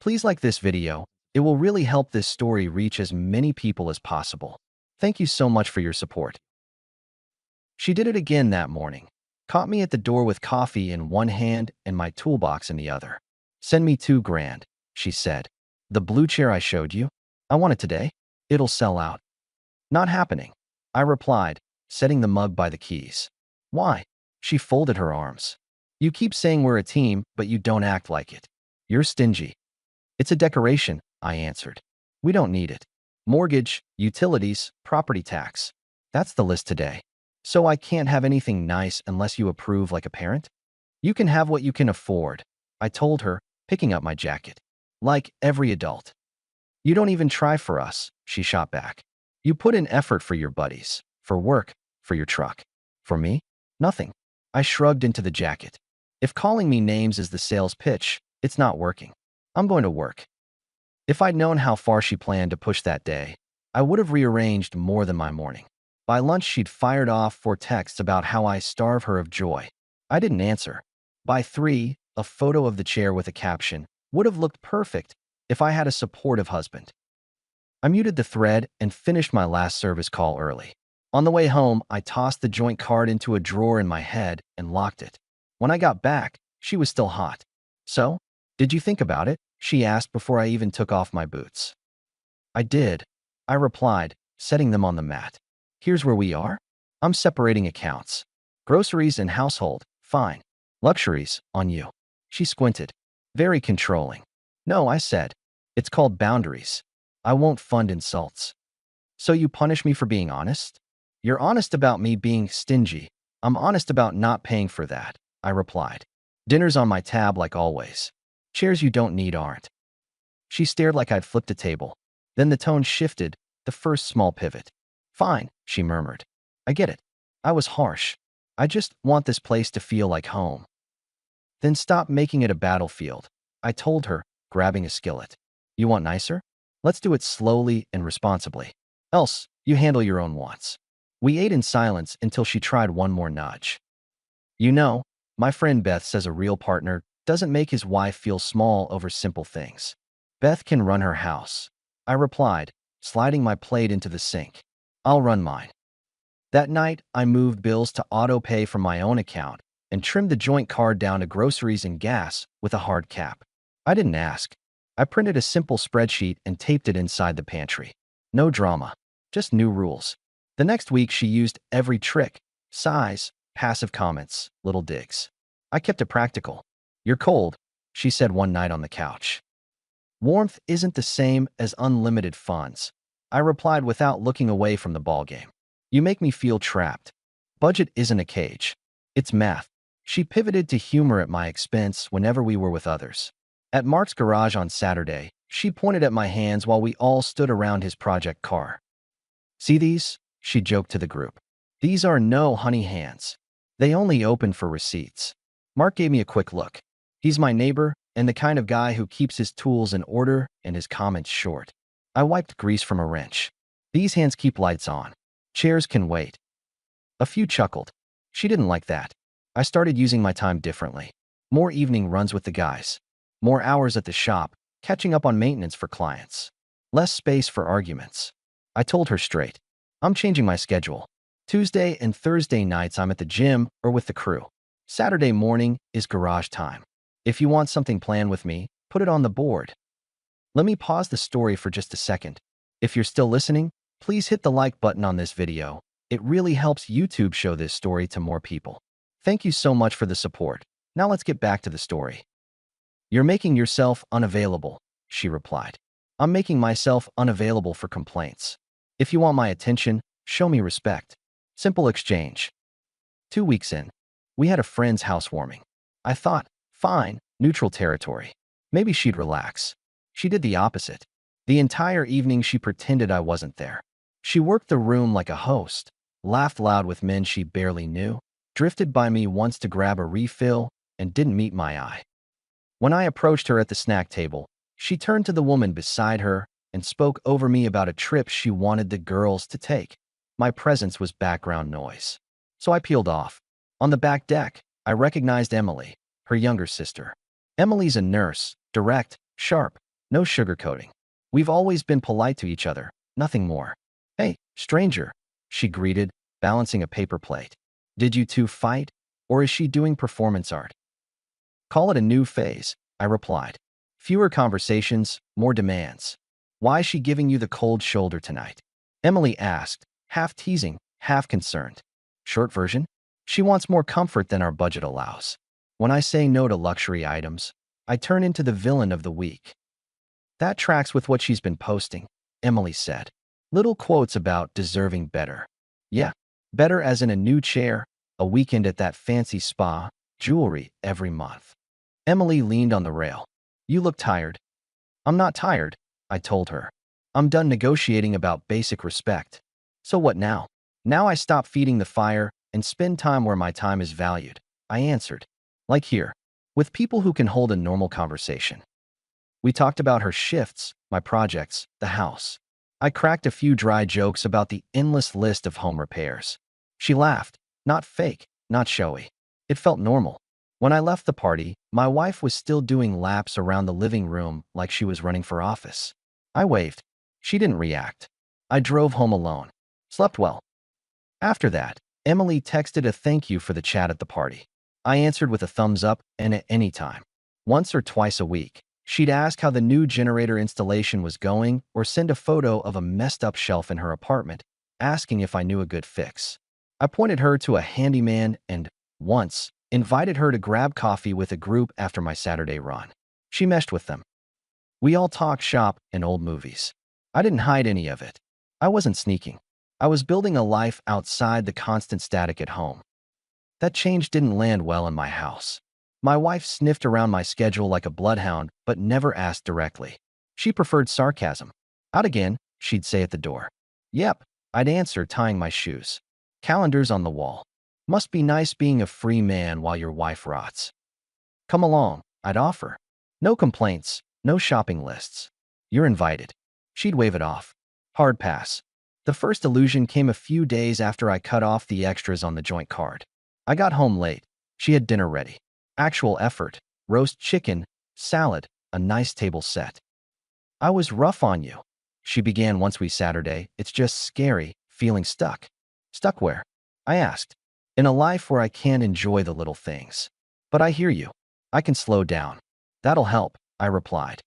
Please like this video. It will really help this story reach as many people as possible. Thank you so much for your support. She did it again that morning. Caught me at the door with coffee in one hand and my toolbox in the other. "Send me $2,000, she said. "The blue chair I showed you? I want it today. It'll sell out." "Not happening," I replied, setting the mug by the keys. "Why?" She folded her arms. "You keep saying we're a team, but you don't act like it. You're stingy." "It's a decoration," I answered. "We don't need it. Mortgage, utilities, property tax. That's the list today. So I can't have anything nice unless you approve like a parent?" "You can have what you can afford," I told her, picking up my jacket. "Like every adult." "You don't even try for us," she shot back. "You put in effort for your buddies, for work, for your truck. For me? Nothing." I shrugged into the jacket. "If calling me names is the sales pitch, it's not working. I'm going to work." If I'd known how far she planned to push that day, I would have rearranged more than my morning. By lunch, she'd fired off 4 texts about how I starve her of joy. I didn't answer. By 3, a photo of the chair with a caption would have looked perfect if I had a supportive husband. I muted the thread and finished my last service call early. On the way home, I tossed the joint card into a drawer in my head and locked it. When I got back, she was still hot. "So, did you think about it?" she asked before I even took off my boots. "I did," I replied, setting them on the mat. "Here's where we are. I'm separating accounts. Groceries and household, fine. Luxuries, on you." She squinted. Very controlling. "No," I said. "It's called boundaries. I won't fund insults." "So you punish me for being honest?" "You're honest about me being stingy. I'm honest about not paying for that," I replied. "Dinner's on my tab like always. Chairs you don't need aren't." She stared like I'd flipped a table. Then the tone shifted, the first small pivot. "Fine," she murmured. "I get it. I was harsh. I just want this place to feel like home." "Then stop making it a battlefield," I told her, grabbing a skillet. "You want nicer? Let's do it slowly and responsibly. Else, you handle your own wants." We ate in silence until she tried one more nudge. "You know, my friend Beth says a real partner doesn't make his wife feel small over simple things." "Beth can run her house," I replied, sliding my plate into the sink. "I'll run mine." That night, I moved bills to auto-pay from my own account and trimmed the joint card down to groceries and gas with a hard cap. I didn't ask. I printed a simple spreadsheet and taped it inside the pantry. No drama, just new rules. The next week, she used every trick: sighs, passive comments, little digs. I kept it practical. "You're cold," she said one night on the couch. "Warmth isn't the same as unlimited funds," I replied without looking away from the ballgame. "You make me feel trapped. Budget isn't a cage. It's math." She pivoted to humor at my expense whenever we were with others. At Mark's garage on Saturday, she pointed at my hands while we all stood around his project car. "See these?" she joked to the group. "These are no honey hands. They only open for receipts." Mark gave me a quick look. He's my neighbor and the kind of guy who keeps his tools in order and his comments short. I wiped grease from a wrench. "These hands keep lights on. Chairs can wait." A few chuckled. She didn't like that. I started using my time differently. More evening runs with the guys. More hours at the shop, catching up on maintenance for clients. Less space for arguments. I told her straight. I'm changing my schedule. Tuesday and Thursday nights I'm at the gym or with the crew. Saturday morning is garage time. If you want something planned with me, put it on the board. Let me pause the story for just a second. If you're still listening, please hit the like button on this video. It really helps YouTube show this story to more people. Thank you so much for the support. Now let's get back to the story. "You're making yourself unavailable," she replied. "I'm making myself unavailable for complaints. If you want my attention, show me respect." Simple exchange. 2 weeks in, we had a friend's housewarming. I thought, fine, neutral territory. Maybe she'd relax. She did the opposite. The entire evening she pretended I wasn't there. She worked the room like a host, laughed loud with men she barely knew, drifted by me once to grab a refill, and didn't meet my eye. When I approached her at the snack table, she turned to the woman beside her and spoke over me about a trip she wanted the girls to take. My presence was background noise. So I peeled off. On the back deck, I recognized Emily, her younger sister. Emily's a nurse, direct, sharp, No sugarcoating. We've always been polite to each other, nothing more. Hey, stranger, she greeted, balancing a paper plate. Did you two fight, or is she doing performance art? Call it a new phase, I replied. Fewer conversations, more demands. Why is she giving you the cold shoulder tonight? Emily asked, half teasing, half concerned. Short version? She wants more comfort than our budget allows. When I say no to luxury items, I turn into the villain of the week. That tracks with what she's been posting, Emily said. Little quotes about deserving better. Yeah, better as in a new chair, a weekend at that fancy spa, jewelry every month. Emily leaned on the rail. You look tired. I'm not tired, I told her. I'm done negotiating about basic respect. So what now? Now I stop feeding the fire and spend time where my time is valued, I answered. Like here, with people who can hold a normal conversation. We talked about her shifts, my projects, the house. I cracked a few dry jokes about the endless list of home repairs. She laughed, not fake, not showy. It felt normal. When I left the party, my wife was still doing laps around the living room like she was running for office. I waved. She didn't react. I drove home alone. Slept well. After that, Emily texted a thank you for the chat at the party. I answered with a thumbs up and at any time. Once or twice a week, she'd ask how the new generator installation was going or send a photo of a messed up shelf in her apartment, asking if I knew a good fix. I pointed her to a handyman and, once, invited her to grab coffee with a group after my Saturday run. She meshed with them. We all talked shop and old movies. I didn't hide any of it. I wasn't sneaking. I was building a life outside the constant static at home. That change didn't land well in my house. My wife sniffed around my schedule like a bloodhound, but never asked directly. She preferred sarcasm. Out again, she'd say at the door. Yep, I'd answer, tying my shoes. Calendars on the wall. Must be nice being a free man while your wife rots. Come along, I'd offer. No complaints, no shopping lists. You're invited. She'd wave it off. Hard pass. The first illusion came a few days after I cut off the extras on the joint card. I got home late. She had dinner ready. Actual effort. Roast chicken, salad, a nice table set. I was rough on you. She began once we Saturday. It's just scary, feeling stuck. Stuck where? I asked. In a life where I can't enjoy the little things. But I hear you. I can slow down. That'll help, I replied.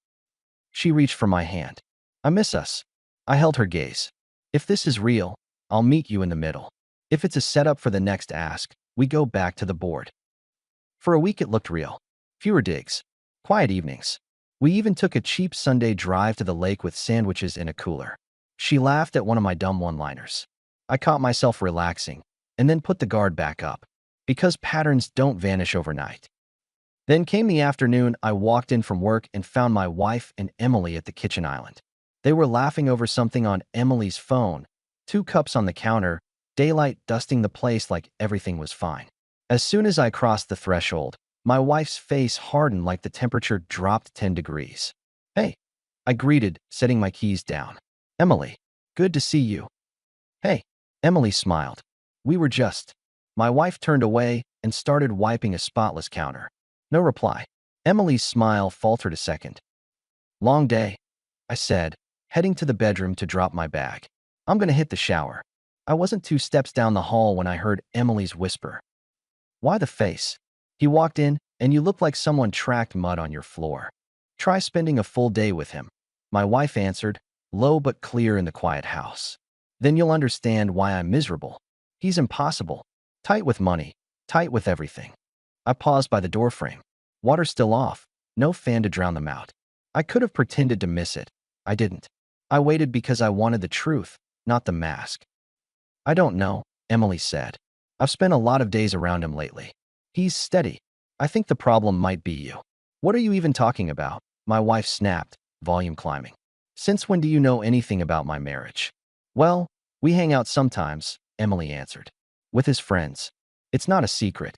She reached for my hand. I miss us. I held her gaze. If this is real, I'll meet you in the middle. If it's a setup for the next ask, we go back to the board. For a week it looked real. Fewer digs. Quiet evenings. We even took a cheap Sunday drive to the lake with sandwiches in a cooler. She laughed at one of my dumb one-liners. I caught myself relaxing, and then put the guard back up. Because patterns don't vanish overnight. Then came the afternoon. I walked in from work and found my wife and Emily at the kitchen island. They were laughing over something on Emily's phone, 2 cups on the counter, daylight dusting the place like everything was fine. As soon as I crossed the threshold, my wife's face hardened like the temperature dropped 10 degrees. Hey, I greeted, setting my keys down. Emily, good to see you. Hey, Emily smiled. We were just. My wife turned away and started wiping a spotless counter. No reply. Emily's smile faltered a second. Long day, I said, heading to the bedroom to drop my bag. I'm gonna hit the shower. I wasn't 2 steps down the hall when I heard Emily's whisper. Why the face? He walked in, and you look like someone tracked mud on your floor. Try spending a full day with him. My wife answered, low but clear in the quiet house. Then you'll understand why I'm miserable. He's impossible. Tight with money. Tight with everything. I paused by the doorframe. Water still off. No fan to drown them out. I could have pretended to miss it. I didn't. I waited because I wanted the truth, not the mask. I don't know, Emily said. I've spent a lot of days around him lately. He's steady. I think the problem might be you. What are you even talking about? My wife snapped, volume climbing. Since when do you know anything about my marriage? Well, we hang out sometimes, Emily answered. With his friends. It's not a secret.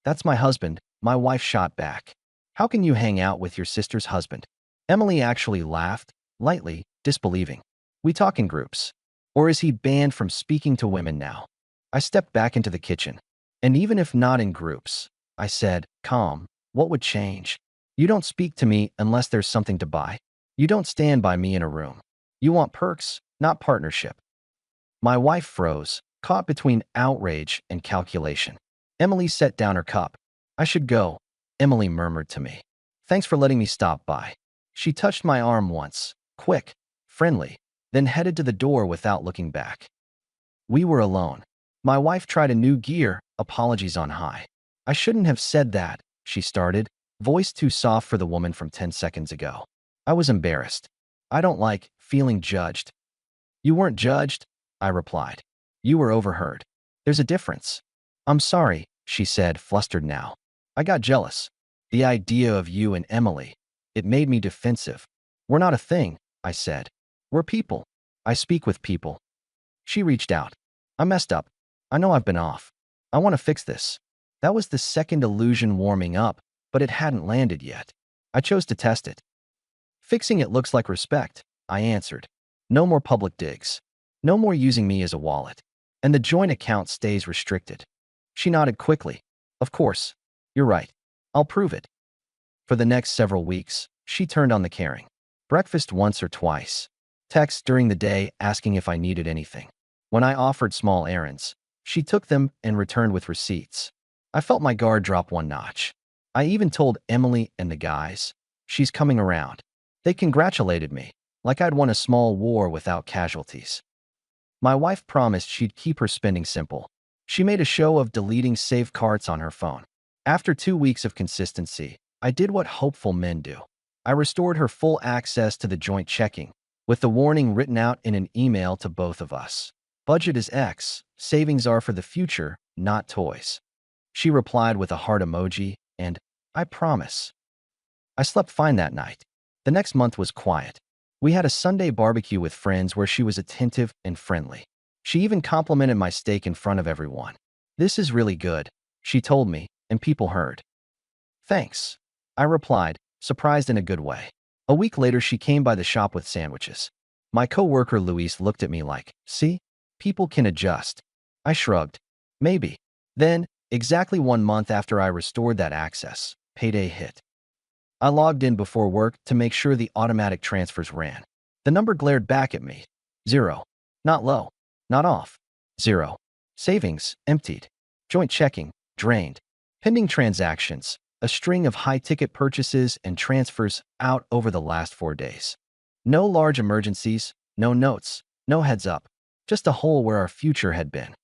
That's my husband, my wife shot back. How can you hang out with your sister's husband? Emily actually laughed, lightly, disbelieving. We talk in groups. Or is he banned from speaking to women now? I stepped back into the kitchen. And even if not in groups, I said, calm, what would change? You don't speak to me unless there's something to buy. You don't stand by me in a room. You want perks, not partnership. My wife froze, caught between outrage and calculation. Emily set down her cup. I should go, Emily murmured to me. Thanks for letting me stop by. She touched my arm once, quick, friendly, then headed to the door without looking back. We were alone. My wife tried a new gear, apologies on high. I shouldn't have said that, she started, voice too soft for the woman from 10 seconds ago. I was embarrassed. I don't like feeling judged. You weren't judged, I replied. You were overheard. There's a difference. I'm sorry, she said, flustered now. I got jealous. The idea of you and Emily. It made me defensive. We're not a thing, I said. We're people. I speak with people. She reached out. I messed up. I know I've been off. I want to fix this. That was the second illusion warming up, but it hadn't landed yet. I chose to test it. Fixing it looks like respect, I answered. No more public digs. No more using me as a wallet. And the joint account stays restricted. She nodded quickly. Of course. You're right. I'll prove it. For the next several weeks, she turned on the caring. Breakfast once or twice. Texts during the day asking if I needed anything. When I offered small errands, she took them and returned with receipts. I felt my guard drop one notch. I even told Emily and the guys, she's coming around. They congratulated me, like I'd won a small war without casualties. My wife promised she'd keep her spending simple. She made a show of deleting saved cards on her phone. After 2 weeks of consistency, I did what hopeful men do. I restored her full access to the joint checking, with the warning written out in an email to both of us. Budget is X, savings are for the future, not toys. She replied with a heart emoji, and I promise. I slept fine that night. The next month was quiet. We had a Sunday barbecue with friends where she was attentive and friendly. She even complimented my steak in front of everyone. This is really good, she told me, and people heard. Thanks, I replied, surprised in a good way. A week later, she came by the shop with sandwiches. My coworker Luis looked at me like, see? People can adjust. I shrugged. Maybe. Then, exactly 1 month after I restored that access, payday hit. I logged in before work to make sure the automatic transfers ran. The number glared back at me. 0. Not low. Not off. 0. Savings, emptied. Joint checking, drained. Pending transactions, a string of high-ticket purchases and transfers out over the last 4 days. No large emergencies, no notes, no heads up. Just a hole where our future had been.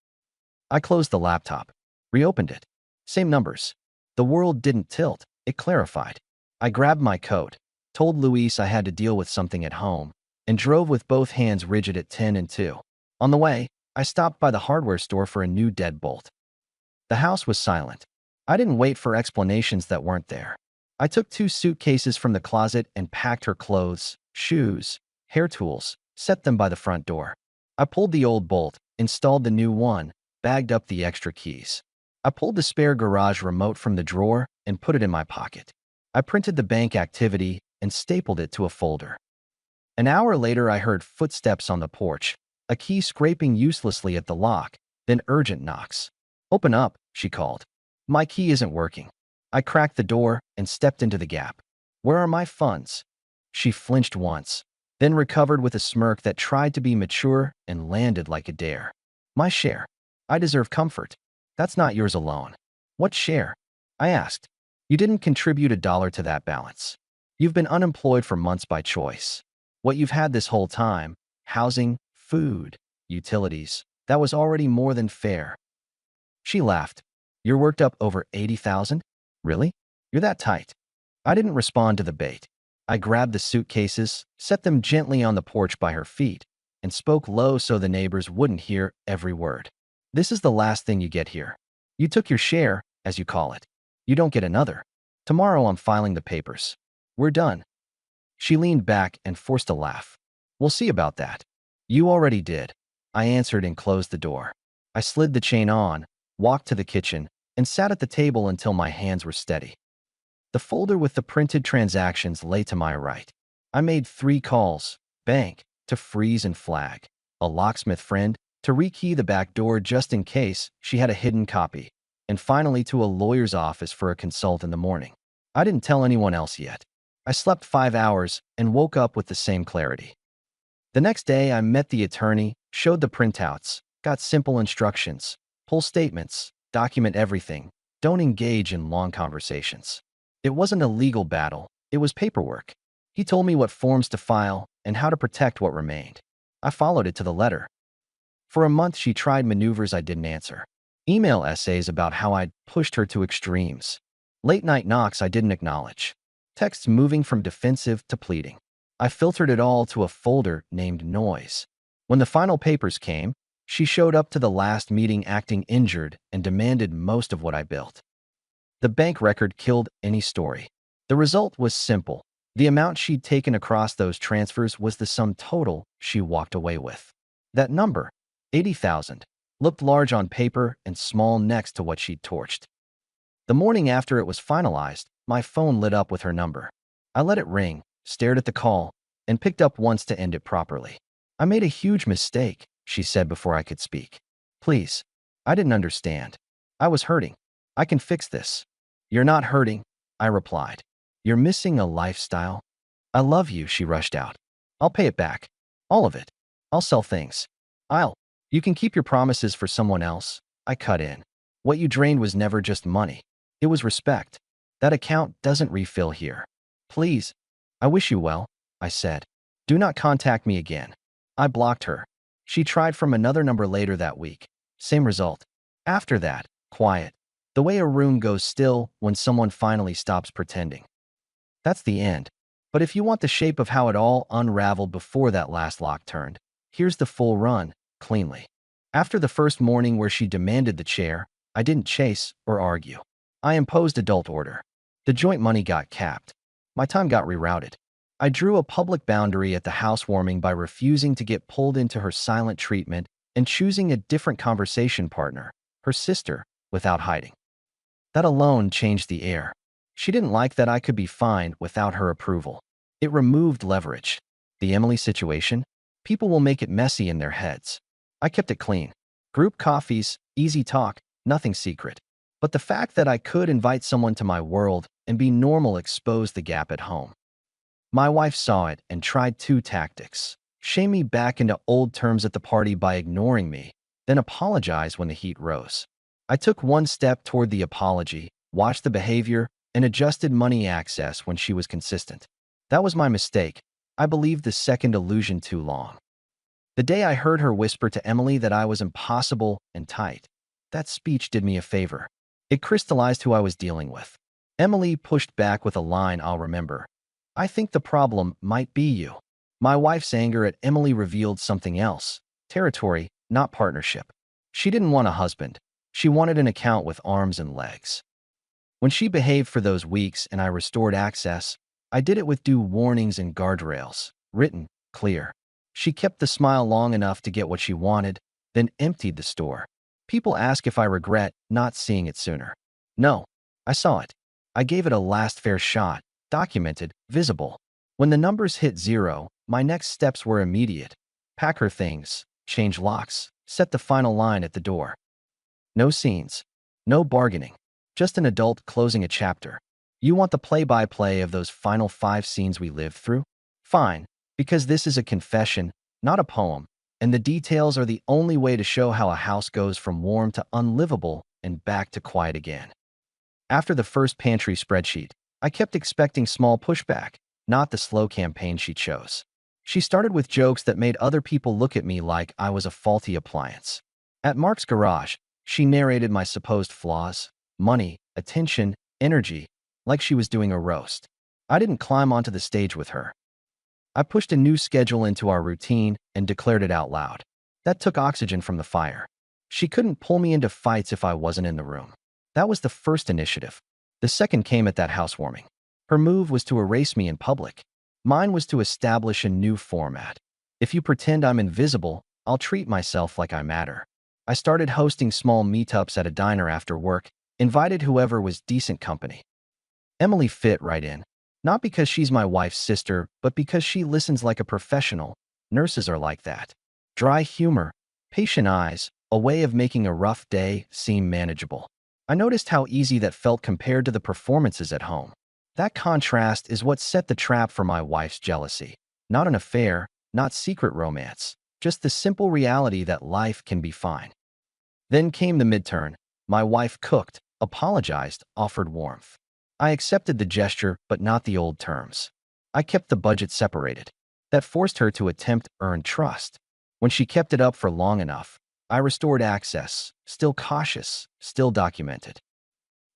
I closed the laptop, reopened it. Same numbers. The world didn't tilt, it clarified. I grabbed my coat, told Luis I had to deal with something at home, and drove with both hands rigid at 10 and 2. On the way, I stopped by the hardware store for a new deadbolt. The house was silent. I didn't wait for explanations that weren't there. I took 2 suitcases from the closet and packed her clothes, shoes, hair tools, set them by the front door. I pulled the old bolt, installed the new one, bagged up the extra keys. I pulled the spare garage remote from the drawer and put it in my pocket. I printed the bank activity and stapled it to a folder. An hour later, I heard footsteps on the porch, a key scraping uselessly at the lock, then urgent knocks. Open up, she called. My key isn't working. I cracked the door and stepped into the gap. Where are my funds? She flinched once, then recovered with a smirk that tried to be mature and landed like a dare. My share. I deserve comfort. That's not yours alone. What share? I asked. You didn't contribute $1 to that balance. You've been unemployed for months by choice. What you've had this whole time, housing, food, utilities, that was already more than fair. She laughed. You're worked up over 80,000? Really? You're that tight. I didn't respond to the bait. I grabbed the suitcases, set them gently on the porch by her feet, and spoke low so the neighbors wouldn't hear every word. This is the last thing you get here. You took your share, as you call it. You don't get another. Tomorrow I'm filing the papers. We're done. She leaned back and forced a laugh. We'll see about that. You already did. I answered and closed the door. I slid the chain on, walked to the kitchen, and sat at the table until my hands were steady. The folder with the printed transactions lay to my right. I made 3 calls, bank, to freeze and flag, a locksmith friend, to rekey the back door just in case she had a hidden copy, and finally to a lawyer's office for a consult in the morning. I didn't tell anyone else yet. I slept 5 hours and woke up with the same clarity. The next day, I met the attorney, showed the printouts, got simple instructions, pull statements, document everything, don't engage in long conversations. It wasn't a legal battle, it was paperwork. He told me what forms to file and how to protect what remained. I followed it to the letter. For a month, she tried maneuvers I didn't answer. Email essays about how I'd pushed her to extremes. Late-night knocks I didn't acknowledge. Texts moving from defensive to pleading. I filtered it all to a folder named Noise. When the final papers came, she showed up to the last meeting acting injured and demanded most of what I built. The bank record killed any story. The result was simple. The amount she'd taken across those transfers was the sum total she walked away with. That number, 80,000, looked large on paper and small next to what she'd torched. The morning after it was finalized, my phone lit up with her number. I let it ring, stared at the call, and picked up once to end it properly. "I made a huge mistake," she said before I could speak. "Please." I didn't understand. I was hurting. "I can fix this." "You're not hurting," I replied. "You're missing a lifestyle." "I love you," she rushed out. "I'll pay it back. All of it. I'll sell things. You can keep your promises for someone else." I cut in. "What you drained was never just money. It was respect. That account doesn't refill here. Please." "I wish you well," I said. "Do not contact me again." I blocked her. She tried from another number later that week. Same result. After that, quiet. The way a room goes still when someone finally stops pretending. That's the end. But if you want the shape of how it all unraveled before that last lock turned, here's the full run, cleanly. After the first morning where she demanded the chair, I didn't chase or argue. I imposed adult order. The joint money got capped. My time got rerouted. I drew a public boundary at the housewarming by refusing to get pulled into her silent treatment and choosing a different conversation partner, her sister, without hiding. That alone changed the air. She didn't like that I could be fine without her approval. It removed leverage. The Emily situation? People will make it messy in their heads. I kept it clean. Group coffees, easy talk, nothing secret. But the fact that I could invite someone to my world and be normal exposed the gap at home. My wife saw it and tried two tactics. Shame me back into old terms at the party by ignoring me, then apologize when the heat rose. I took one step toward the apology, watched the behavior, and adjusted money access when she was consistent. That was my mistake. I believed the second illusion too long. The day I heard her whisper to Emily that I was impossible and tight, that speech did me a favor. It crystallized who I was dealing with. Emily pushed back with a line I'll remember. "I think the problem might be you." My wife's anger at Emily revealed something else. Territory, not partnership. She didn't want a husband. She wanted an account with arms and legs. When she behaved for those weeks and I restored access, I did it with due warnings and guardrails, written, clear. She kept the smile long enough to get what she wanted, then emptied the store. People ask if I regret not seeing it sooner. No, I saw it. I gave it a last fair shot, documented, visible. When the numbers hit zero, my next steps were immediate. Pack her things, change locks, set the final line at the door. No scenes, no bargaining, just an adult closing a chapter. You want the play-by-play of those final 5 scenes we lived through? Fine, because this is a confession, not a poem, and the details are the only way to show how a house goes from warm to unlivable and back to quiet again. After the first pantry spreadsheet, I kept expecting small pushback, not the slow campaign she chose. She started with jokes that made other people look at me like I was a faulty appliance. At Mark's garage, she narrated my supposed flaws, money, attention, energy, like she was doing a roast. I didn't climb onto the stage with her. I pushed a new schedule into our routine and declared it out loud. That took oxygen from the fire. She couldn't pull me into fights if I wasn't in the room. That was the first initiative. The second came at that housewarming. Her move was to erase me in public. Mine was to establish a new format. If you pretend I'm invisible, I'll treat myself like I matter. I started hosting small meetups at a diner after work, invited whoever was decent company. Emily fit right in. Not because she's my wife's sister, but because she listens like a professional. Nurses are like that. Dry humor, patient eyes, a way of making a rough day seem manageable. I noticed how easy that felt compared to the performances at home. That contrast is what set the trap for my wife's jealousy. Not an affair, not secret romance, just the simple reality that life can be fine. Then came the midterm. My wife cooked, apologized, offered warmth. I accepted the gesture, but not the old terms. I kept the budget separated. That forced her to attempt earn trust. When she kept it up for long enough, I restored access, still cautious, still documented.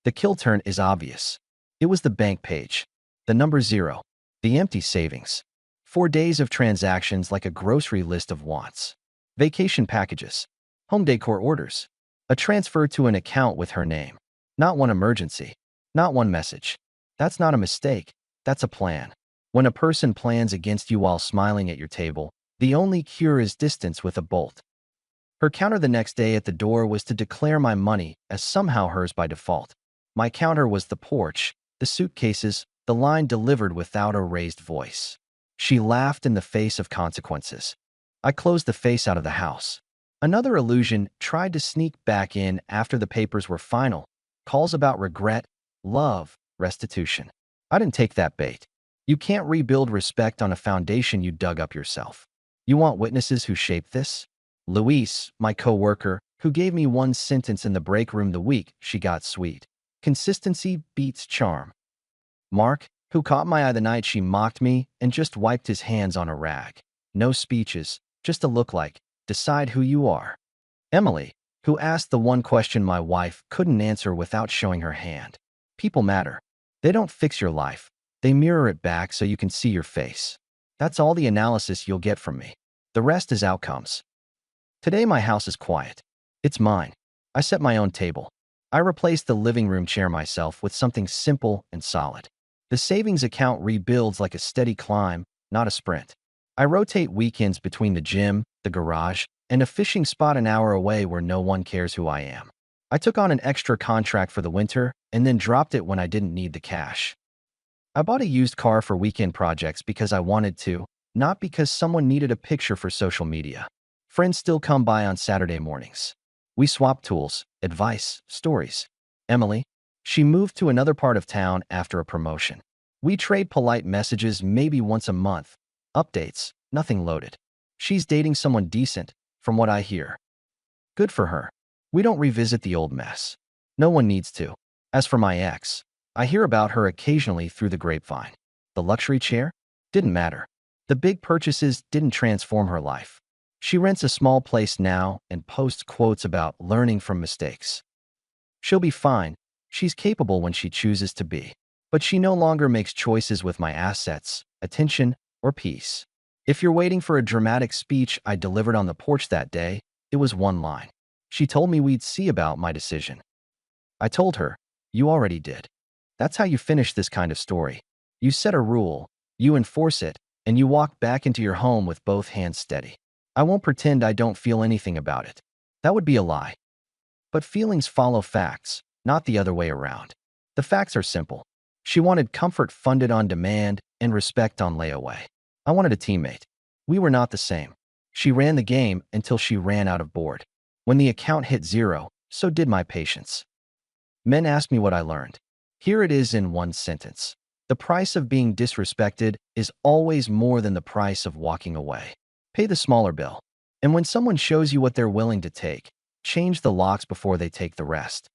The kill turn is obvious. It was the bank page, the number 0, the empty savings. 4 days of transactions like a grocery list of wants. Vacation packages, home decor orders, a transfer to an account with her name. Not one emergency, not one message. That's not a mistake, that's a plan. When a person plans against you while smiling at your table, the only cure is distance with a bolt. Her counter the next day at the door was to declare my money as somehow hers by default. My counter was the porch, the suitcases, the line delivered without a raised voice. She laughed in the face of consequences. I closed the face out of the house. Another illusion tried to sneak back in after the papers were final. Calls about regret, love, restitution. I didn't take that bait. You can't rebuild respect on a foundation you dug up yourself. You want witnesses who shaped this? Luis, my co-worker, who gave me one sentence in the break room the week she got sweet. Consistency beats charm. Mark, who caught my eye the night she mocked me and just wiped his hands on a rag. No speeches, just a look like, decide who you are. Emily, who asked the one question my wife couldn't answer without showing her hand. People matter. They don't fix your life. They mirror it back so you can see your face. That's all the analysis you'll get from me. The rest is outcomes. Today my house is quiet. It's mine. I set my own table. I replaced the living room chair myself with something simple and solid. The savings account rebuilds like a steady climb, not a sprint. I rotate weekends between the gym, the garage, and a fishing spot an hour away where no one cares who I am. I took on an extra contract for the winter and then dropped it when I didn't need the cash. I bought a used car for weekend projects because I wanted to, not because someone needed a picture for social media. Friends still come by on Saturday mornings. We swap tools, advice, stories. Emily, she moved to another part of town after a promotion. We trade polite messages maybe once a month. Updates, nothing loaded. She's dating someone decent, from what I hear. Good for her. We don't revisit the old mess. No one needs to. As for my ex, I hear about her occasionally through the grapevine. The luxury chair? Didn't matter. The big purchases didn't transform her life. She rents a small place now and posts quotes about learning from mistakes. She'll be fine. She's capable when she chooses to be. But she no longer makes choices with my assets, attention, or peace. If you're waiting for a dramatic speech I delivered on the porch that day, it was one line. She told me we'd see about my decision. I told her, you already did. That's how you finish this kind of story. You set a rule, you enforce it, and you walk back into your home with both hands steady. I won't pretend I don't feel anything about it. That would be a lie. But feelings follow facts, not the other way around. The facts are simple. She wanted comfort funded on demand and respect on layaway. I wanted a teammate. We were not the same. She ran the game until she ran out of board. When the account hit 0, so did my patience. Men ask me what I learned. Here it is in one sentence. The price of being disrespected is always more than the price of walking away. Pay the smaller bill. And when someone shows you what they're willing to take, change the locks before they take the rest.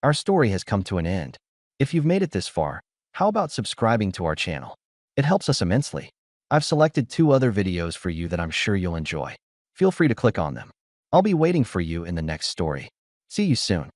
Our story has come to an end. If you've made it this far, how about subscribing to our channel? It helps us immensely. I've selected 2 other videos for you that I'm sure you'll enjoy. Feel free to click on them. I'll be waiting for you in the next story. See you soon.